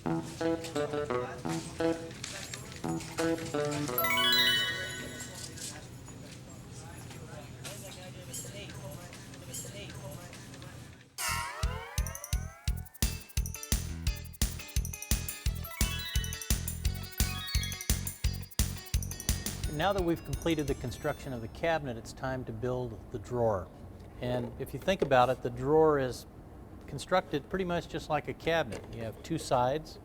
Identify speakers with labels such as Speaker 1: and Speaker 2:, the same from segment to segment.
Speaker 1: Now that we've completed the construction of the cabinet, it's time to build the drawer. And if you think about it, the drawer is constructed pretty much just like a cabinet. You have two sides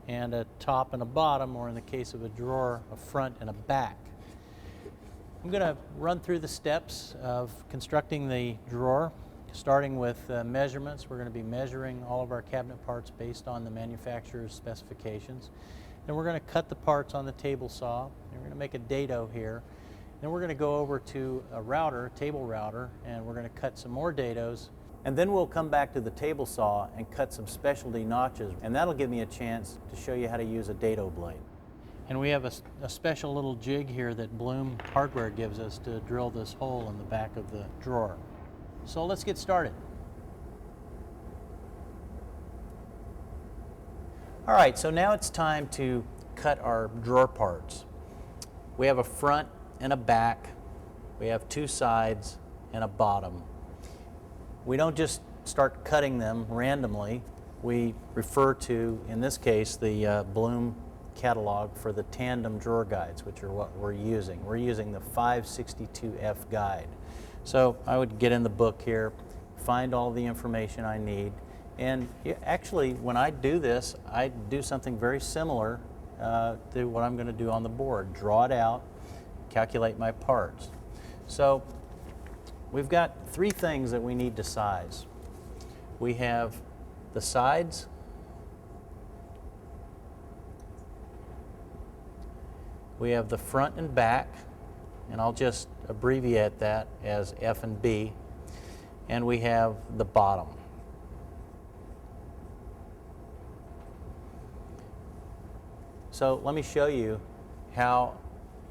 Speaker 1: and a top and a bottom, or in the case of a drawer, a front and a back. I'm going to run through the steps of constructing the drawer, starting with measurements. We're going to be measuring all of our cabinet parts based on the manufacturer's specifications. Then we're going to cut the parts on the table saw. And we're going to make a dado here. Then we're going to go over to a router, table router, and we're going to cut some more dados. And then we'll come back to the table saw and cut some specialty notches, and that'll give me a chance to show you how to use a dado blade. And we have a special little jig here that Bloom Hardware gives us to drill this hole in the back of the drawer. So let's get started. All right, so now it's time to cut our drawer parts. We have a front and a back. We have two sides and a bottom. We don't just start cutting them randomly. We refer to, in this case, the Bloom catalog for the tandem drawer guides, which are what we're using. We're using the 562F guide. So I would get in the book here, find all the information I need, and actually when I do this, I do something very similar to what I'm going to do on the board. Draw it out, calculate my parts. So we've got three things that we need to size. We have the sides, we have the front and back, and I'll just abbreviate that as F and B, and we have the bottom. So let me show you how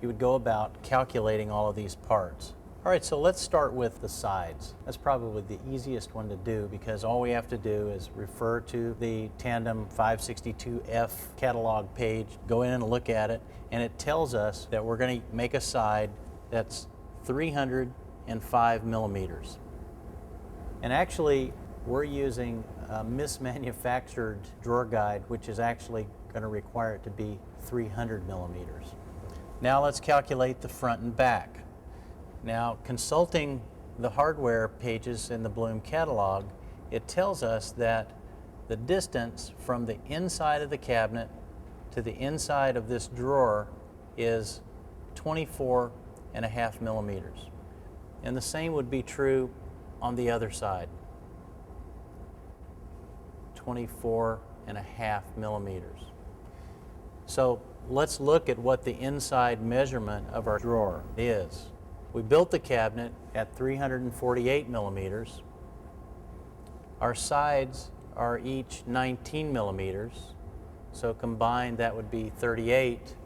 Speaker 1: you would go about calculating all of these parts. All right, so let's start with the sides. That's probably the easiest one to do because all we have to do is refer to the Tandem 562F catalog page, go in and look at it, and it tells us that we're going to make a side that's 305 millimeters. And actually, we're using a mismanufactured drawer guide, which is actually going to require it to be 300 millimeters. Now let's calculate the front and back. Now, consulting the hardware pages in the Bloom catalog, it tells us that the distance from the inside of the cabinet to the inside of this drawer is 24.5 millimeters. And the same would be true on the other side. 24.5 millimeters. So let's look at what the inside measurement of our drawer is. We built the cabinet at 348 millimeters. Our sides are each 19 millimeters, so combined that would be 38.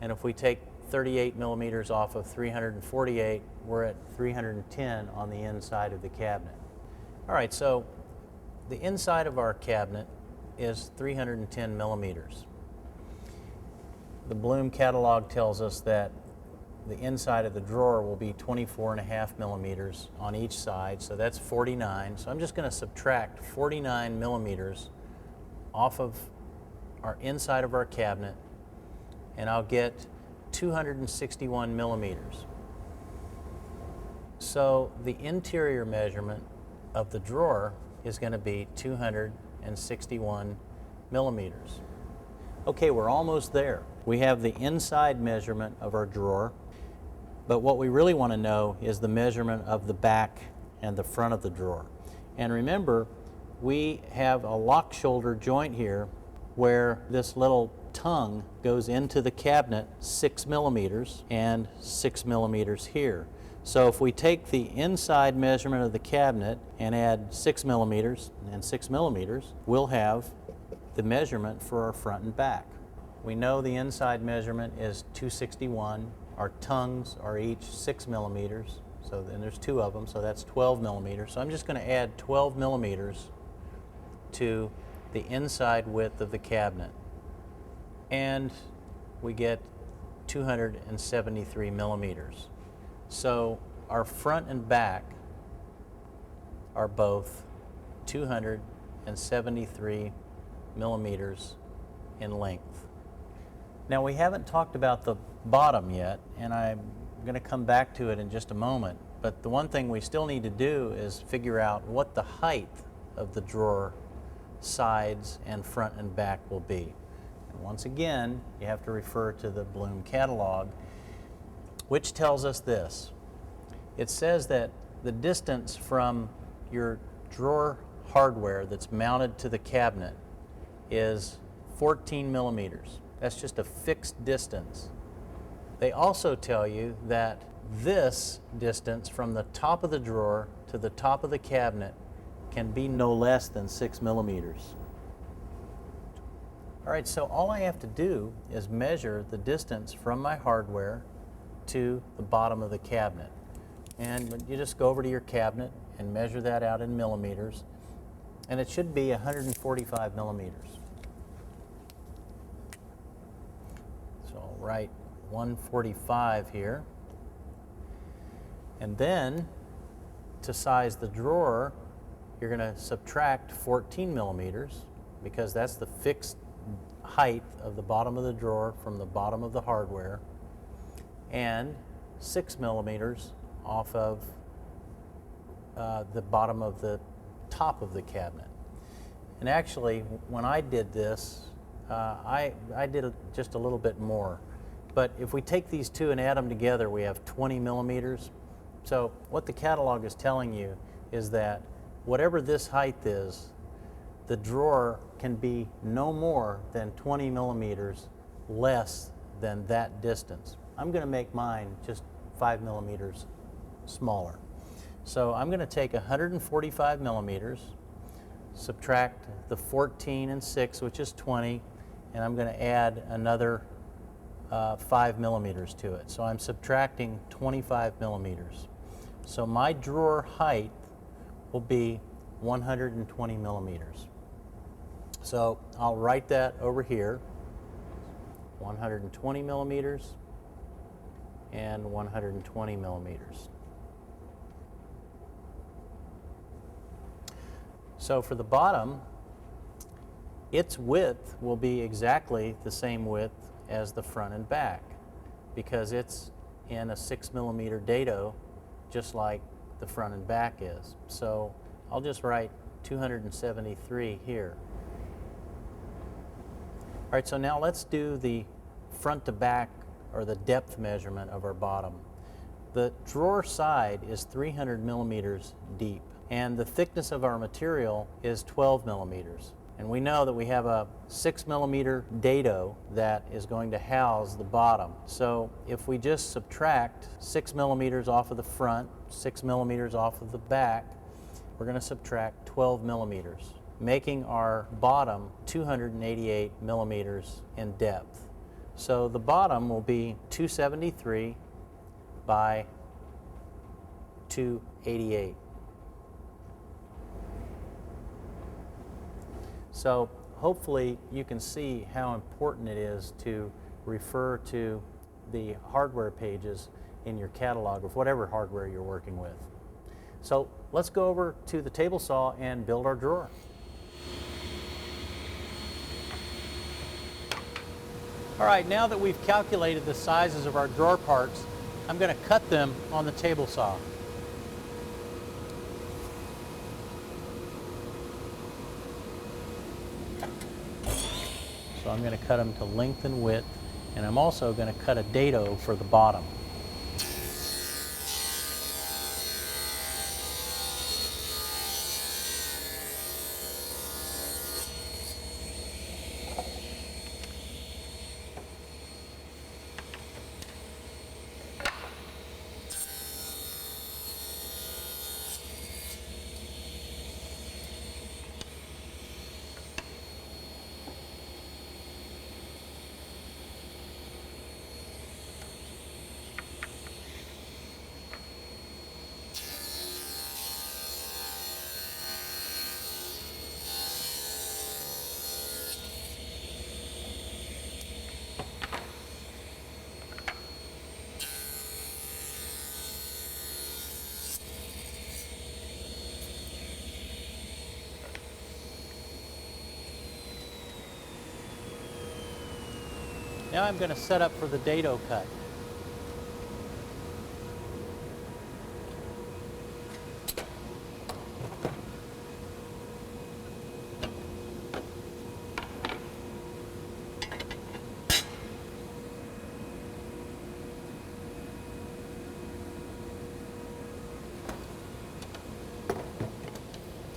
Speaker 1: And if we take 38 millimeters off of 348, we're at 310 on the inside of the cabinet. All right, so the inside of our cabinet is 310 millimeters. The Bloom catalog tells us that the inside of the drawer will be 24.5 millimeters on each side, so that's 49. So I'm just going to subtract 49 millimeters off of our inside of our cabinet, and I'll get 261 millimeters. So the interior measurement of the drawer is going to be 261 millimeters. Okay, we're almost there. We have the inside measurement of our drawer, but what we really want to know is the measurement of the back and the front of the drawer. And remember, we have a lock shoulder joint here where this little tongue goes into the cabinet 6 millimeters and 6 millimeters here. So if we take the inside measurement of the cabinet and add 6 millimeters and 6 millimeters, we'll have the measurement for our front and back. We know the inside measurement is 261. Our tongues are each 6 millimeters, so then there's two of them, so that's 12 millimeters. So I'm just going to add 12 millimeters to the inside width of the cabinet, and we get 273 millimeters. So our front and back are both 273 millimeters in length. Now, we haven't talked about the bottom yet, and I'm going to come back to it in just a moment, but the one thing we still need to do is figure out what the height of the drawer sides and front and back will be. And once again, you have to refer to the Bloom catalog, which tells us this. It says that the distance from your drawer hardware that's mounted to the cabinet is 14 millimeters. That's just a fixed distance. They also tell you that this distance from the top of the drawer to the top of the cabinet can be no less than 6 millimeters. All right, so all I have to do is measure the distance from my hardware to the bottom of the cabinet. And you just go over to your cabinet and measure that out in millimeters, and it should be 145 millimeters. So I'll write 145 here. And then to size the drawer, you're going to subtract 14 millimeters because that's the fixed height of the bottom of the drawer from the bottom of the hardware, and 6 millimeters off of the bottom of the top of the cabinet. And actually, when I did this, I did just a little bit more. But if we take these two and add them together, we have 20 millimeters. So what the catalog is telling you is that whatever this height is, the drawer can be no more than 20 millimeters less than that distance. I'm going to make mine just 5 millimeters smaller. So I'm going to take 145 millimeters, subtract the 14 and 6, which is 20, and I'm going to add another 5 millimeters to it. So I'm subtracting 25 millimeters. So my drawer height will be 120 millimeters. So I'll write that over here, 120 millimeters and 120 millimeters. So for the bottom, its width will be exactly the same width as the front and back because it's in a 6 millimeter dado, just like the front and back is. So I'll just write 273 here. All right, so now let's do the front to back, or the depth measurement of our bottom. The drawer side is 300 millimeters deep, and the thickness of our material is 12 millimeters. And we know that we have a 6 millimeter dado that is going to house the bottom. So if we just subtract 6 millimeters off of the front, 6 millimeters off of the back, we're going to subtract 12 millimeters, making our bottom 288 millimeters in depth. So the bottom will be 273 by 288. So hopefully you can see how important it is to refer to the hardware pages in your catalog of whatever hardware you're working with. So let's go over to the table saw and build our drawer. All right, now that we've calculated the sizes of our drawer parts, I'm going to cut them on the table saw. So I'm going to cut them to length and width, and I'm also going to cut a dado for the bottom. Now I'm going to set up for the dado cut.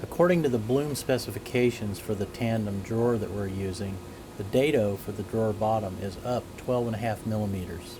Speaker 1: According to the Bloom specifications for the tandem drawer that we're using, the dado for the drawer bottom is up 12.5 millimeters.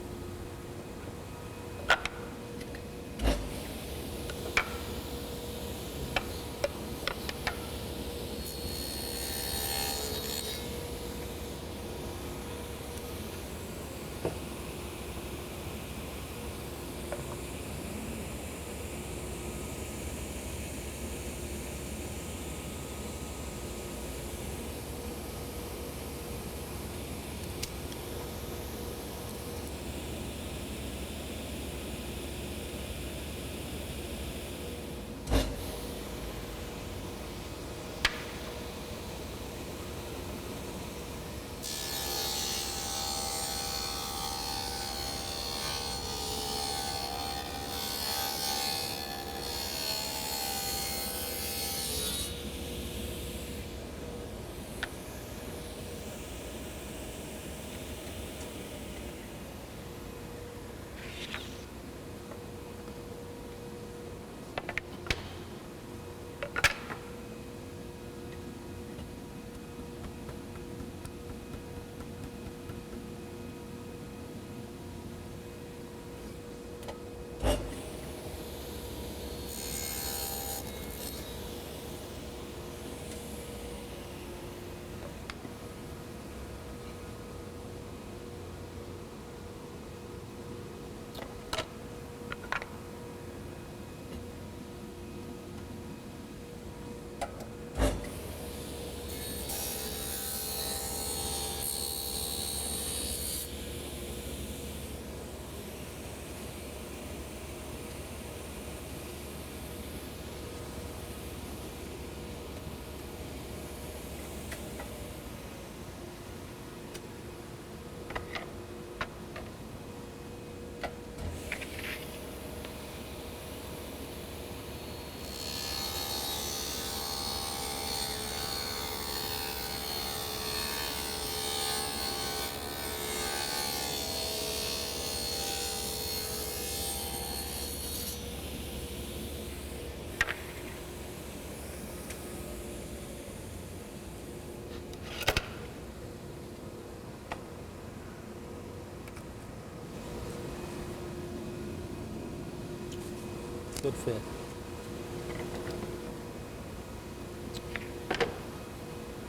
Speaker 1: Good fit.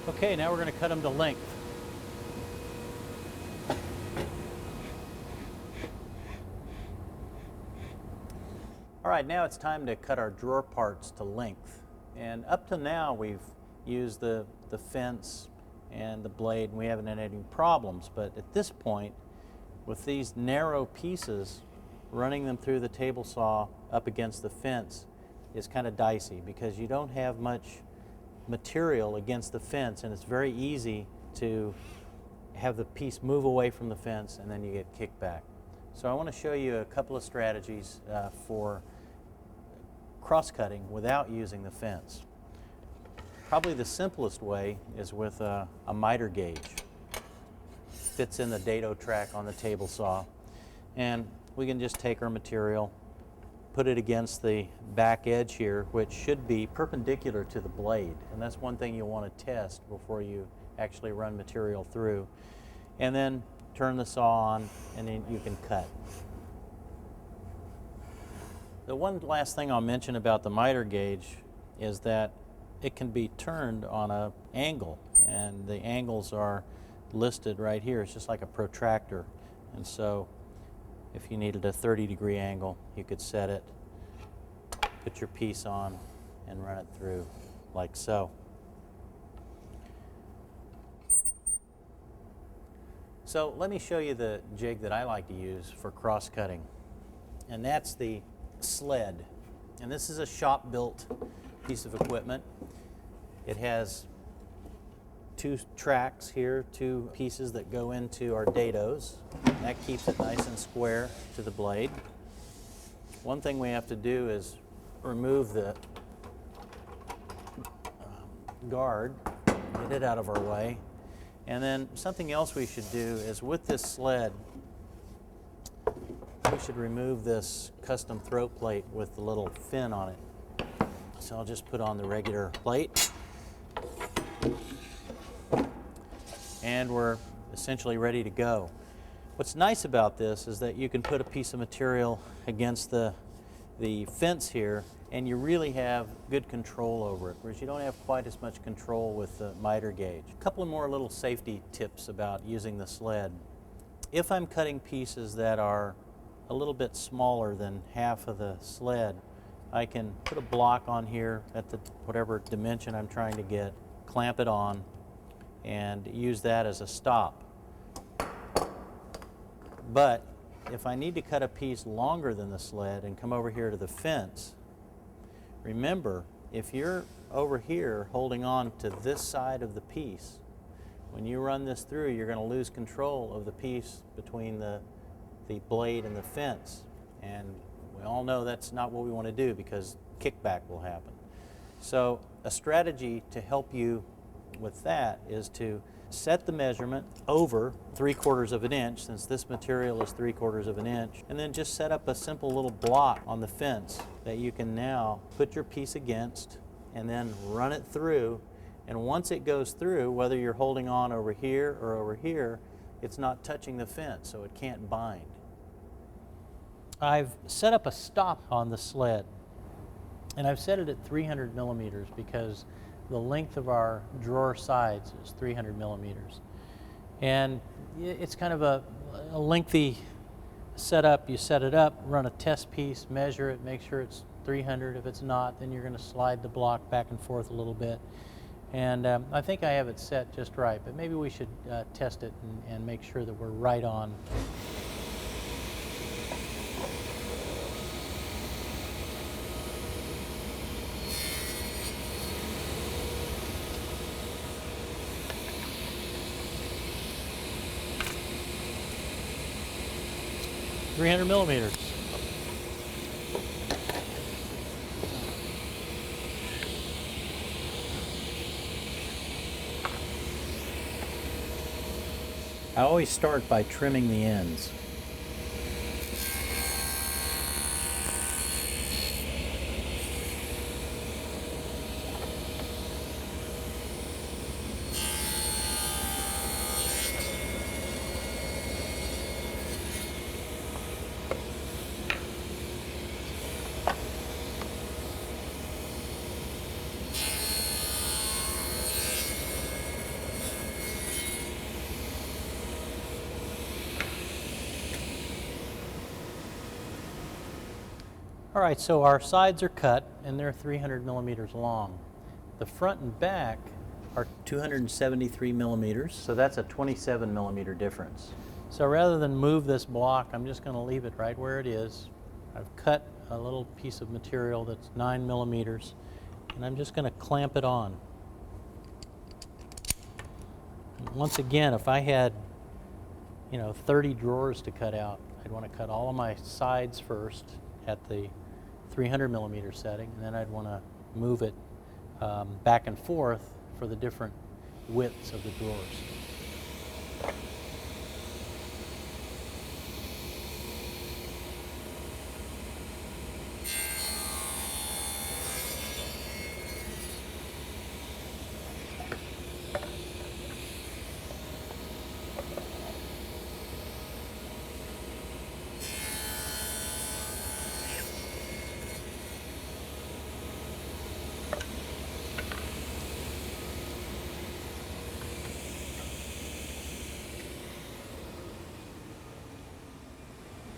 Speaker 1: Okay, now we're going to cut them to length. All right, now it's time to cut our drawer parts to length. And up to now we've used the fence and the blade and we haven't had any problems, but at this point with these narrow pieces, running them through the table saw up against the fence is kind of dicey because you don't have much material against the fence and it's very easy to have the piece move away from the fence and then you get kicked back. So I want to show you a couple of strategies for cross-cutting without using the fence. Probably the simplest way is with a miter gauge. Fits in the dado track on the table saw, and we can just take our material, put it against the back edge here, which should be perpendicular to the blade, and that's one thing you'll want to test before you actually run material through. And then turn the saw on and then you can cut. The one last thing I'll mention about the miter gauge is that it can be turned on an angle, and the angles are listed right here. It's just like a protractor, and so if you needed a 30-degree angle, you could set it, put your piece on, and run it through like so. So let me show you the jig that I like to use for cross-cutting, and that's the sled. And this is a shop-built piece of equipment. It has two tracks here, two pieces that go into our dados. That keeps it nice and square to the blade. One thing we have to do is remove the guard, get it out of our way. And then something else we should do is with this sled, we should remove this custom throat plate with the little fin on it. So I'll just put on the regular plate. And we're essentially ready to go. What's nice about this is that you can put a piece of material against the fence here and you really have good control over it, whereas you don't have quite as much control with the miter gauge. A couple of more little safety tips about using the sled. If I'm cutting pieces that are a little bit smaller than half of the sled, I can put a block on here at the whatever dimension I'm trying to get, clamp it on, and use that as a stop. But if I need to cut a piece longer than the sled and come over here to the fence, remember, if you're over here holding on to this side of the piece, when you run this through, you're going to lose control of the piece between the blade and the fence. And we all know that's not what we want to do because kickback will happen. So a strategy to help you with that is to set the measurement over 3/4 of an inch, since this material is 3/4 of an inch, and then just set up a simple little block on the fence that you can now put your piece against and then run it through. And once it goes through, whether you're holding on over here or over here, it's not touching the fence, so it can't bind. I've set up a stop on the sled, and I've set it at 300 millimeters because the length of our drawer sides is 300 millimeters. And it's kind of a lengthy setup. You set it up, run a test piece, measure it, make sure it's 300. If it's not, then you're going to slide the block back and forth a little bit. And I think I have it set just right, but maybe we should test it and make sure that we're right on. .300 millimeters. I always start by trimming the ends. All right, so our sides are cut and they're 300 millimeters long. The front and back are 273 millimeters, so that's a 27 millimeter difference. So rather than move this block, I'm just going to leave it right where it is. I've cut a little piece of material that's 9 millimeters, and I'm just going to clamp it on. Once again, if I had 30 drawers to cut out, I'd want to cut all of my sides first at the 300 millimeter setting, and then I'd want to move it back and forth for the different widths of the drawers.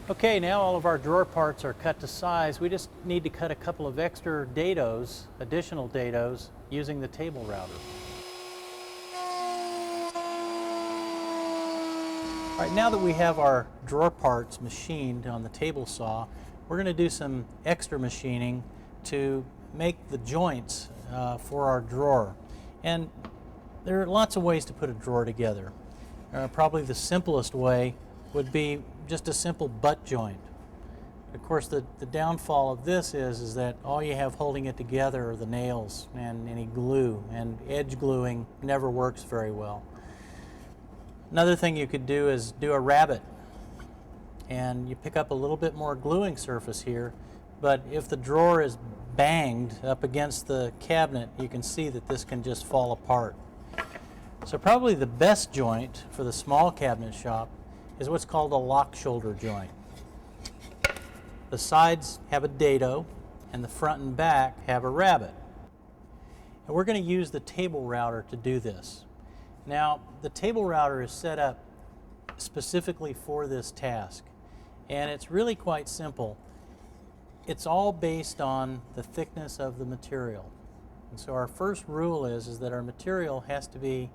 Speaker 1: Okay, now all of our drawer parts are cut to size. We just need to cut a couple of extra dados, additional dados, using the table router. All right, now that we have our drawer parts machined on the table saw, we're going to do some extra machining to make the joints for our drawer. And There are lots of ways to put a drawer together. Probably the simplest way would be just a simple butt joint. Of course, the downfall of this is that all you have holding it together are the nails and any glue, and edge gluing never works very well. Another thing you could do is do a rabbet, and you pick up a little bit more gluing surface here, but if the drawer is banged up against the cabinet, you can see that this can just fall apart. So probably the best joint for the small cabinet shop is what's called a Lockshoulder joint. The sides have a dado, and the front and back have a rabbet. And we're going to use the table router to do this. Now, the table router is set up specifically for this task, and it's really quite simple. It's all based on the thickness of the material. And so our first rule is that our material has to be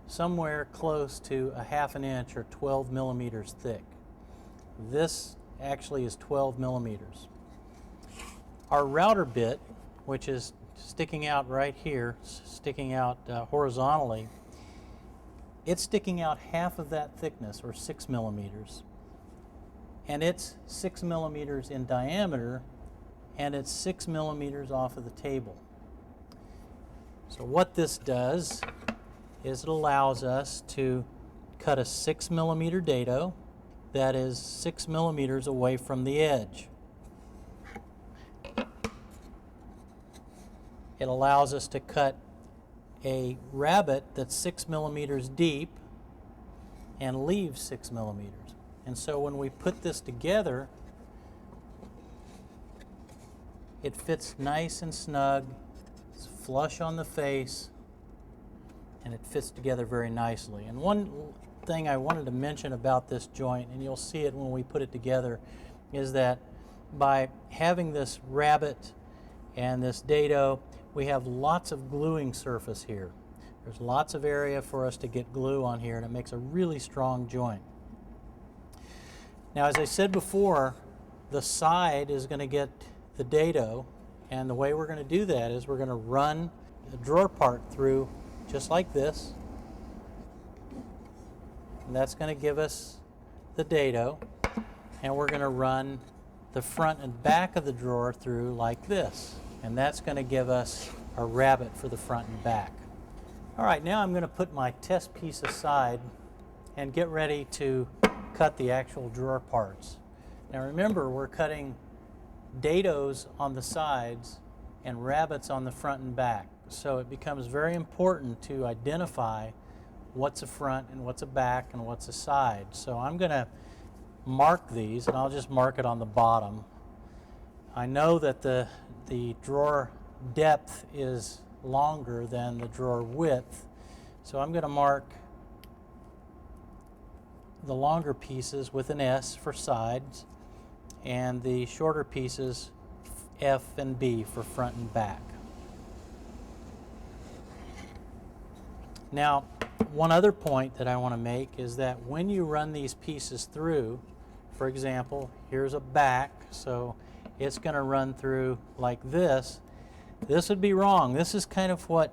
Speaker 1: somewhere close to a ½ inch or 12 millimeters thick. This actually is 12 millimeters. Our router bit, which is sticking out right here, sticking out horizontally, it's sticking out half of that thickness, or 6 millimeters. And it's 6 millimeters in diameter, and it's 6 millimeters off of the table. So what this does is it allows us to cut a 6 millimeter dado that is 6 millimeters away from the edge. It allows us to cut a rabbet that's 6 millimeters deep and leaves 6 millimeters. And so when we put this together, it fits nice and snug, it's flush on the face, and it fits together very nicely. And one thing I wanted to mention about this joint, and you'll see it when we put it together, is that by having this rabbet and this dado, we have lots of gluing surface here. There's lots of area for us to get glue on here, and it makes a really strong joint. Now, as I said before, the side is going to get the dado, and the way we're going to do that is we're going to run the drawer part through just like this. And that's going to give us the dado, and we're going to run the front and back of the drawer through like this, and that's going to give us a rabbet for the front and back. All right, now I'm going to put my test piece aside and get ready to cut the actual drawer parts. Now remember, we're cutting dados on the sides and rabbets on the front and back, so it becomes very important to identify what's a front and what's a back and what's a side. So I'm going to mark these, and I'll just mark it on the bottom. I know that the drawer depth is longer than the drawer width, so I'm going to mark the longer pieces with an S for sides, and the shorter pieces F and B for front and back. Now, one other point that I want to make is that when you run these pieces through, for example, here's a back, so it's going to run through like this. This would be wrong. This is kind of what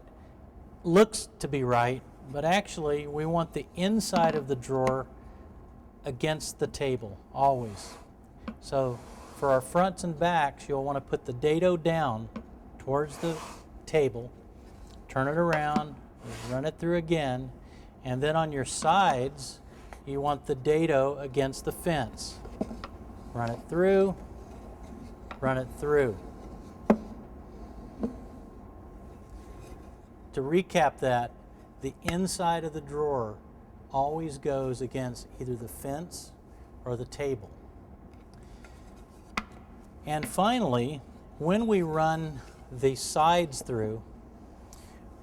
Speaker 1: looks to be right, but actually we want the inside of the drawer against the table, always. So for our fronts and backs, you'll want to put the dado down towards the table, turn it around, run it through again, and then on your sides, you want the dado against the fence. Run it through, run it through. To recap that, the inside of the drawer always goes against either the fence or the table. And finally, when we run the sides through,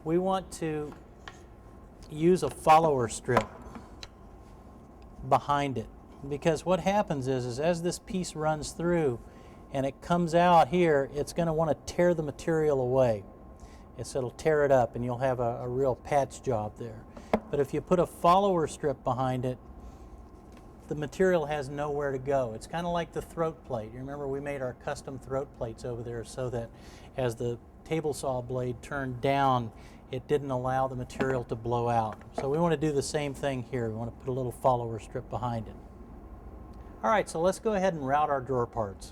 Speaker 1: we want to use a follower strip behind it, because what happens is as this piece runs through and it comes out here, it's going to want to tear the material away. It'll tear it up, and you'll have a real patch job there. But if you put a follower strip behind it, the material has nowhere to go. It's kind of like the throat plate. You remember we made our custom throat plates over there so that as the table saw blade turned down, it didn't allow the material to blow out. So we want to do the same thing here. We want to put a little follower strip behind it. All right, so let's go ahead and route our drawer parts.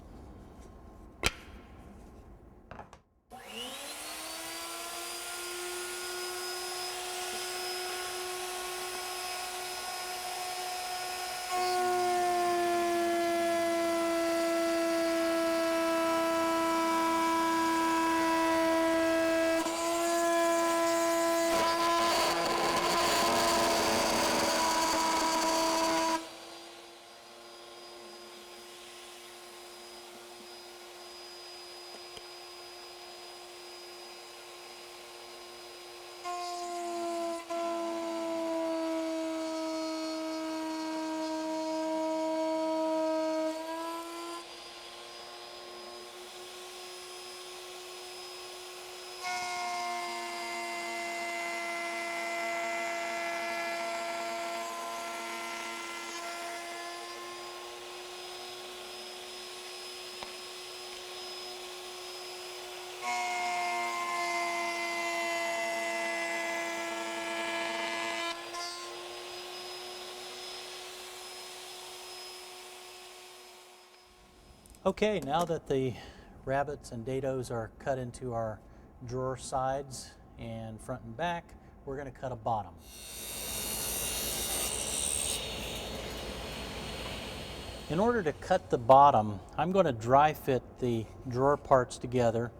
Speaker 1: Okay, now that the rabbets and dados are cut into our drawer sides and front and back, we're going to cut a bottom. In order to cut the bottom, I'm going to dry fit the drawer parts together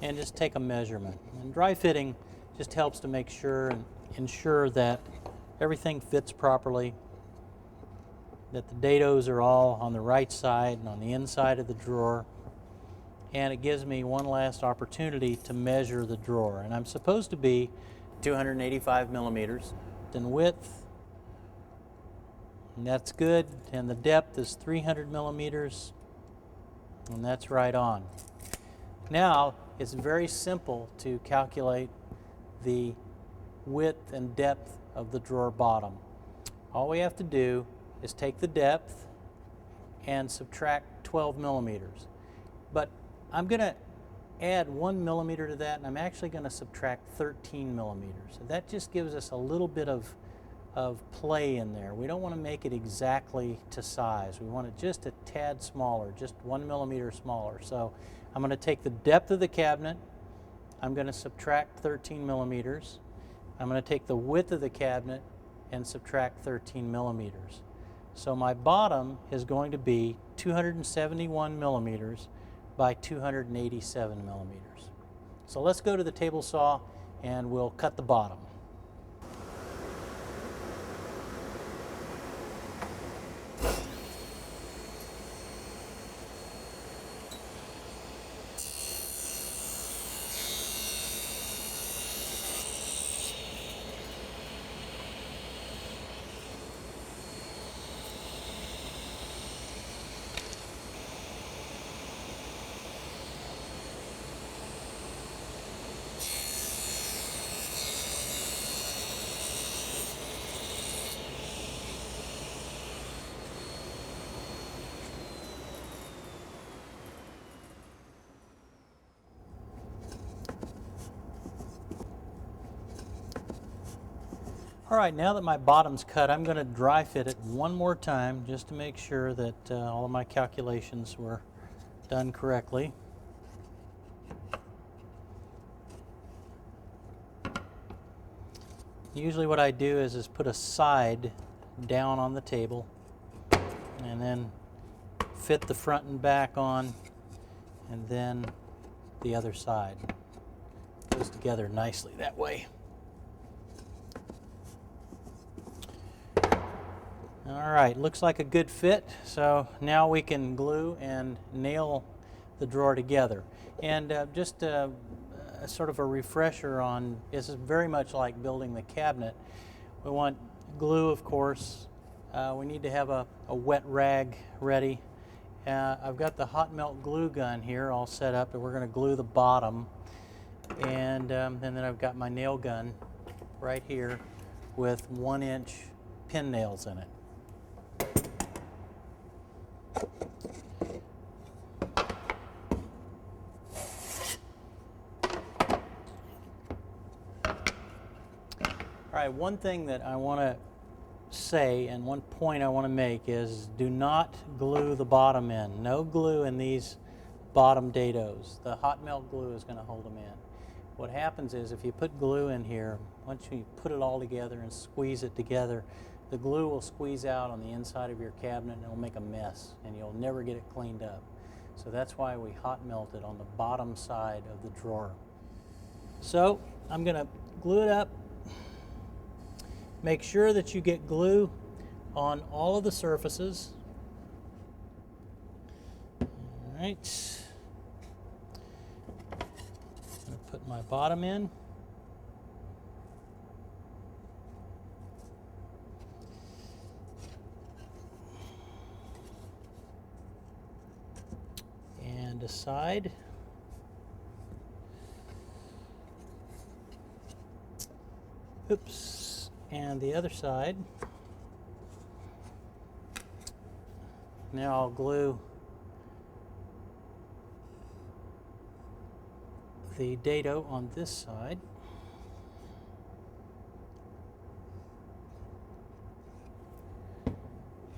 Speaker 1: and just take a measurement. And dry fitting just helps to make sure and ensure that everything fits properly, that the dados are all on the right side and on the inside of the drawer, and it gives me one last opportunity to measure the drawer. And I'm supposed to be 285 millimeters in width, and that's good, and the depth is 300 millimeters, and that's right on. Now it's very simple to calculate the width and depth of the drawer bottom. All we have to do is take the depth and subtract 12 millimeters. But I'm going to add 1 millimeter to that, and I'm actually going to subtract 13 millimeters. So that just gives us a little bit of play in there. We don't want to make it exactly to size. We want it just a tad smaller, just 1 millimeter smaller. So I'm going to take the depth of the cabinet, I'm going to subtract 13 millimeters. I'm going to take the width of the cabinet and subtract 13 millimeters. So my bottom is going to be 271 millimeters by 287 millimeters. So let's go to the table saw and we'll cut the bottom. All right, now that my bottom's cut, I'm going to dry fit it one more time just to make sure that all of my calculations were done correctly. Usually what I do is put a side down on the table and then fit the front and back on, and then the other side. It goes together nicely that way. All right, looks like a good fit. So now we can glue and nail the drawer together. And just sort of a refresher on, this is very much like building the cabinet. We want glue, of course. We need to have a wet rag ready. I've got the hot melt glue gun here all set up, and we're going to glue the bottom. And then I've got my nail gun right here with 1-inch pin nails in it. why one thing that I want to say and one point I want to make is do not glue the bottom in. No glue in these bottom dados. The hot melt glue is going to hold them in. What happens is if you put glue in here, once you put it all together and squeeze it together, the glue will squeeze out on the inside of your cabinet and it'll make a mess and you'll never get it cleaned up. So that's why we hot melt it on the bottom side of the drawer. So I'm going to glue it up. Make sure that you get glue on all of the surfaces. All right. I'm going to put my bottom in. And aside. Oops. And the other side. Now I'll glue the dado on this side.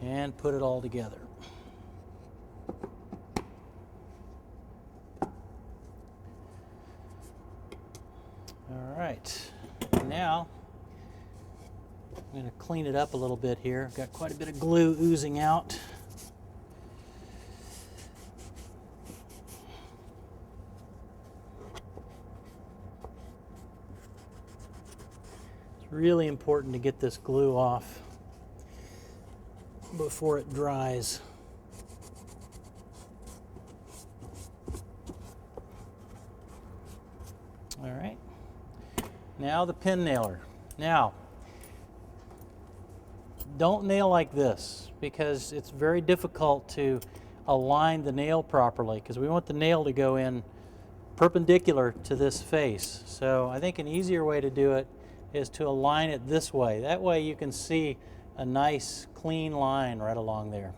Speaker 1: And put it all together. All right. Now I'm going to clean it up a little bit here. I've got quite a bit of glue oozing out. It's really important to get this glue off before it dries. All right. Now the pin nailer. Now, don't nail like this because it's very difficult to align the nail properly because we want the nail to go in perpendicular to this face. So I think an easier way to do it is to align it this way. That way you can see a nice clean line right along there.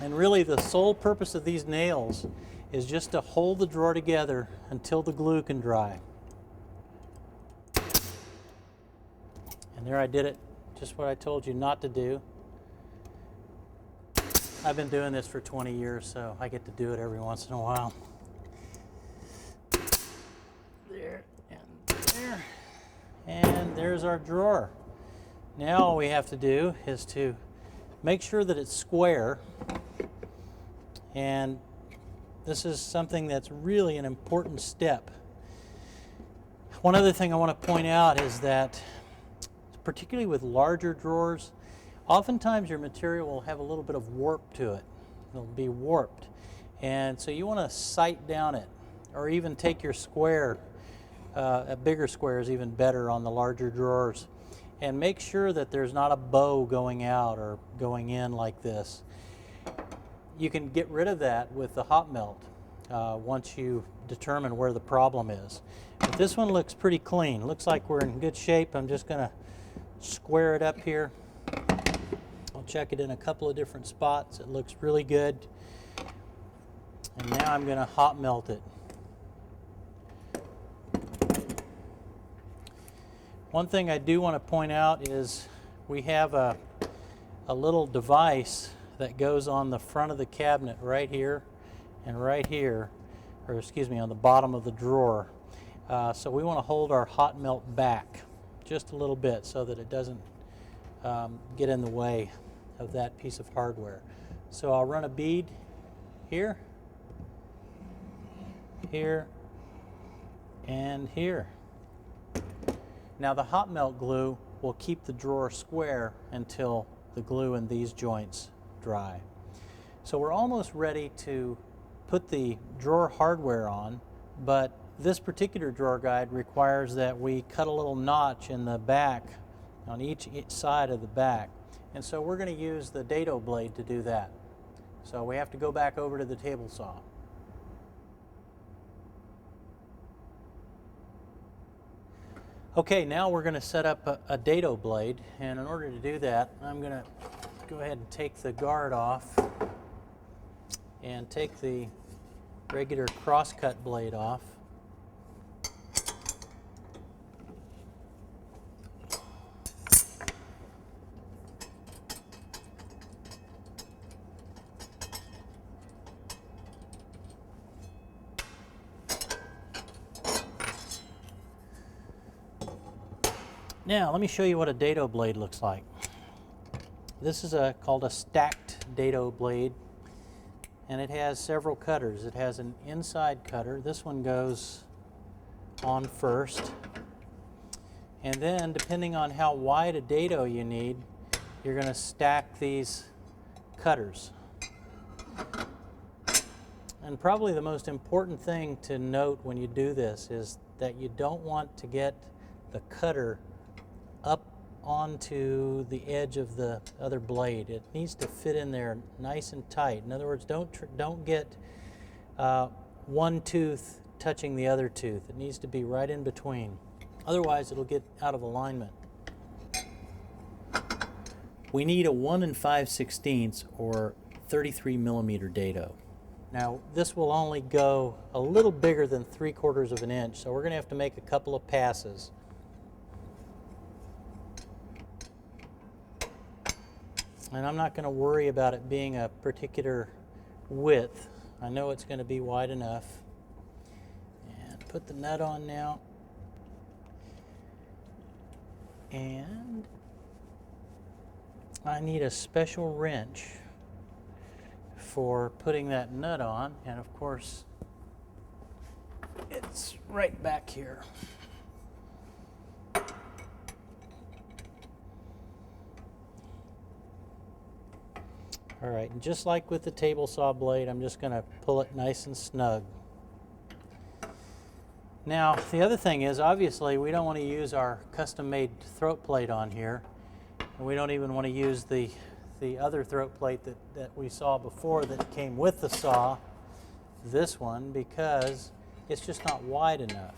Speaker 1: And really the sole purpose of these nails is just to hold the drawer together until the glue can dry. And there I did it, just what I told you not to do. I've been doing this for 20 years, so I get to do it every once in a while. There and there. And there's our drawer. Now all we have to do is to make sure that it's square. And this is something that's really an important step. One other thing I want to point out is that, particularly with larger drawers, oftentimes your material will have a little bit of warp to it. It'll be warped. And so you want to sight down it, or even take your square, a bigger square is even better on the larger drawers. And make sure that there's not a bow going out or going in like this. You can get rid of that with the hot melt once you determine where the problem is. But this one looks pretty clean. Looks like we're in good shape. I'm just going to square it up here. I'll check it in a couple of different spots. It looks really good. And now I'm going to hot melt it. One thing I do want to point out is we have a little device that goes on the front of the cabinet right here and right here, or excuse me, on the bottom of the drawer. So we want to hold our hot melt back just a little bit so that it doesn't get in the way of that piece of hardware. So I'll run a bead here, here, and here. Now the hot melt glue will keep the drawer square until the glue in these joints dry. So we're almost ready to put the drawer hardware on, but this particular drawer guide requires that we cut a little notch in the back on each side of the back. And so we're going to use the dado blade to do that. So we have to go back over to the table saw. Okay, now we're going to set up a dado blade, and in order to do that, I'm going to go ahead and take the guard off and take the regular crosscut blade off. Now, let me show you what a dado blade looks like. This is called a stacked dado blade, and it has several cutters. It has an inside cutter. This one goes on first. And then, depending on how wide a dado you need, you're going to stack these cutters. And probably the most important thing to note when you do this is that you don't want to get the cutter up onto the edge of the other blade. It needs to fit in there nice and tight. In other words, don't get one tooth touching the other tooth. It needs to be right in between. Otherwise, it'll get out of alignment. We need a 1 5/16 or 33 millimeter dado. Now, this will only go a little bigger than 3/4 of an inch, so we're going to have to make a couple of passes. And I'm not going to worry about it being a particular width. I know it's going to be wide enough. And put the nut on now. And I need a special wrench for putting that nut on. And of course, it's right back here. All right, and just like with the table saw blade, I'm just going to pull it nice and snug. Now, the other thing is, obviously, we don't want to use our custom-made throat plate on here, and we don't even want to use the other throat plate that we saw before that came with the saw, this one, because it's just not wide enough.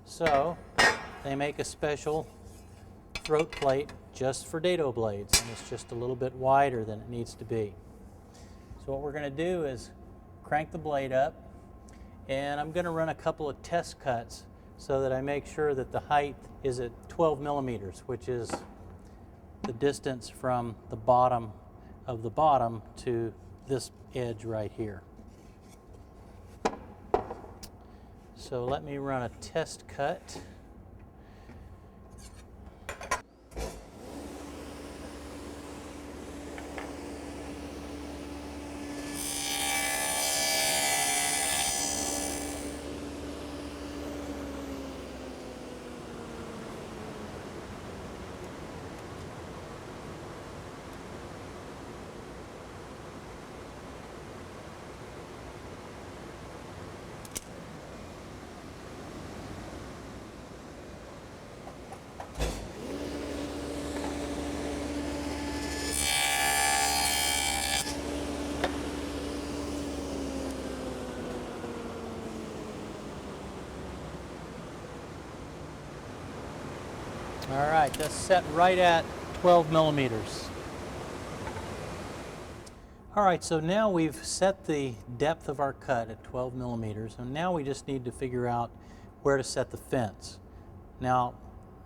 Speaker 1: So, they make a special throat plate just for dado blades, and it's just a little bit wider than it needs to be. So what we're going to do is crank the blade up, and I'm going to run a couple of test cuts so that I make sure that the height is at 12 millimeters, which is the distance from the bottom of the bottom to this edge right here. So let me run a test cut. All right, that's set right at 12 millimeters. All right, so now we've set the depth of our cut at 12 millimeters, and now we just need to figure out where to set the fence. Now,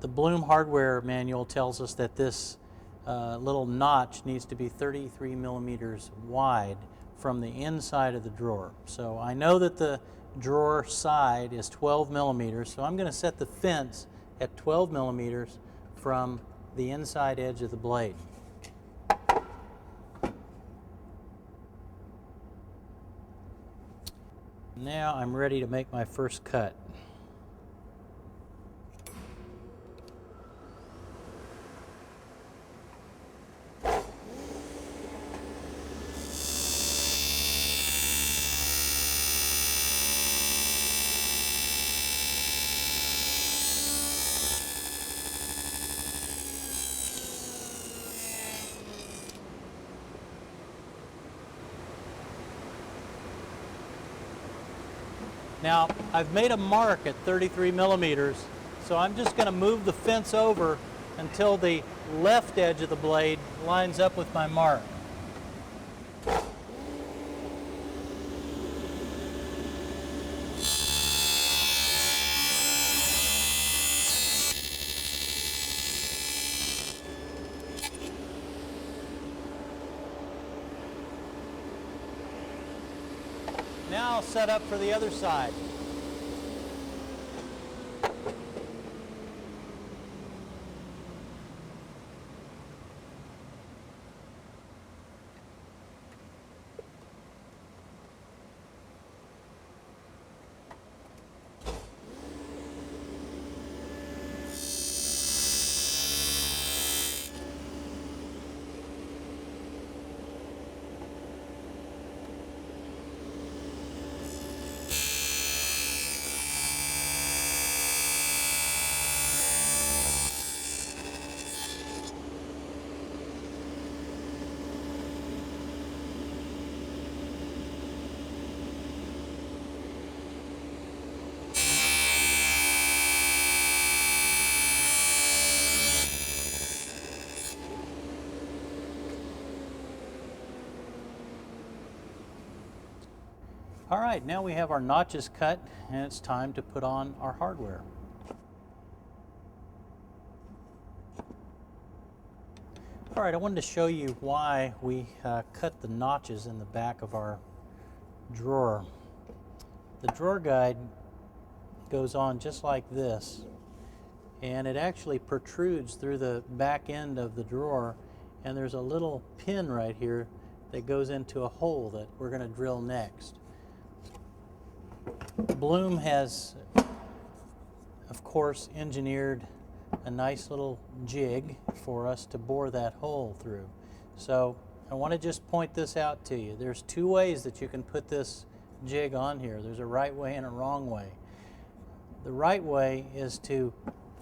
Speaker 1: the Bloom hardware manual tells us that this little notch needs to be 33 millimeters wide from the inside of the drawer. So I know that the drawer side is 12 millimeters, so I'm going to set the fence at 12 millimeters from the inside edge of the blade. Now I'm ready to make my first cut. Now, I've made a mark at 33 millimeters, so I'm just going to move the fence over until the left edge of the blade lines up with my mark. Now I'll set up for the other side. All right, now we have our notches cut, and it's time to put on our hardware. All right, I wanted to show you why we cut the notches in the back of our drawer. The drawer guide goes on just like this, and it actually protrudes through the back end of the drawer, and there's a little pin right here that goes into a hole that we're going to drill next. Bloom has, of course, engineered a nice little jig for us to bore that hole through. So I want to just point this out to you. There's two ways that you can put this jig on here. There's a right way and a wrong way. The right way is to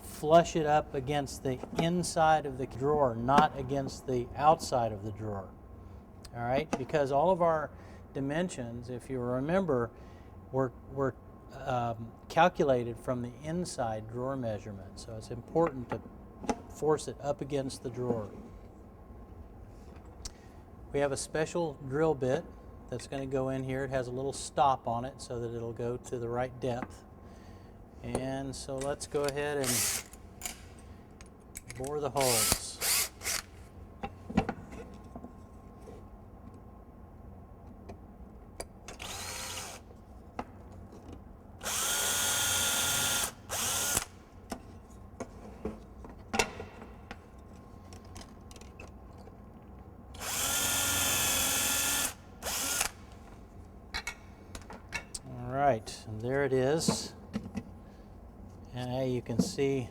Speaker 1: flush it up against the inside of the drawer, not against the outside of the drawer. All right, because all of our dimensions, if you remember, were calculated from the inside drawer measurement. So it's important to force it up against the drawer. We have a special drill bit that's going to go in here. It has a little stop on it so that it'll go to the right depth. And so let's go ahead and bore the holes. Right, and there it is. And you can see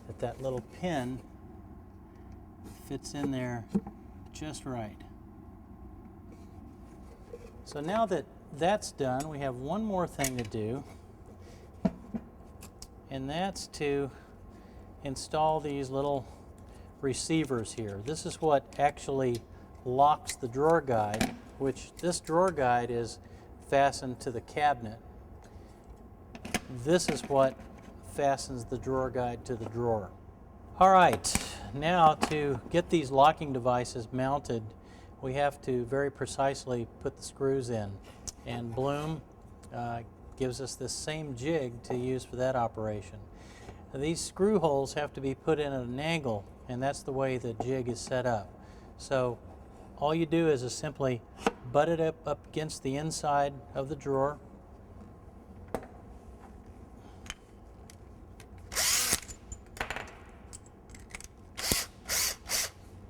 Speaker 1: that that little pin fits in there just right. So now that that's done, we have one more thing to do, and that's to install these little receivers here. This is what actually locks the drawer guide, which this drawer guide is fastened to the cabinet. This is what fastens the drawer guide to the drawer. All right, now to get these locking devices mounted, we have to very precisely put the screws in. And Bloom gives us this same jig to use for that operation. Now, these screw holes have to be put in at an angle, and that's the way the jig is set up. So all you do is simply butt it up against the inside of the drawer.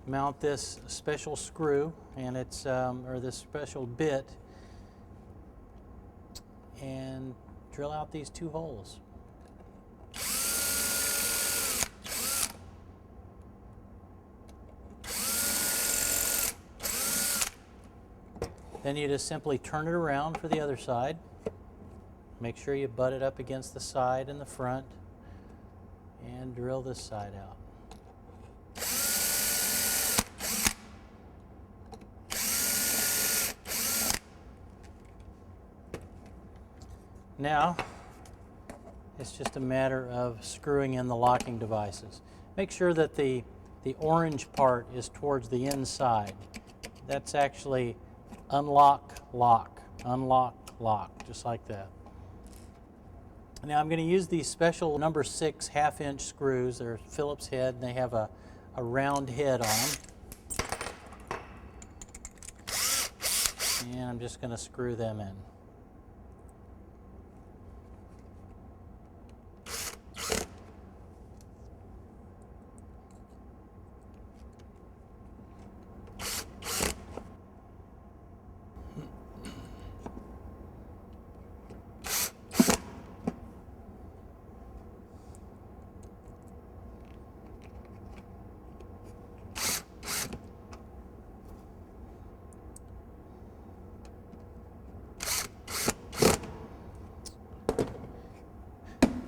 Speaker 1: Mount this special screw, and it's or this special bit, and drill out these two holes. Then you just simply turn it around for the other side. Make sure you butt it up against the side and the front, and drill this side out. Now, it's just a matter of screwing in the locking devices. Make sure that the orange part is towards the inside. That's actually unlock, lock, just like that. Now I'm going to use these special number 6 1/2-inch screws. They're Phillips head and they have a round head on them. And I'm just going to screw them in.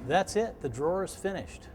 Speaker 1: That's it. The drawer is finished.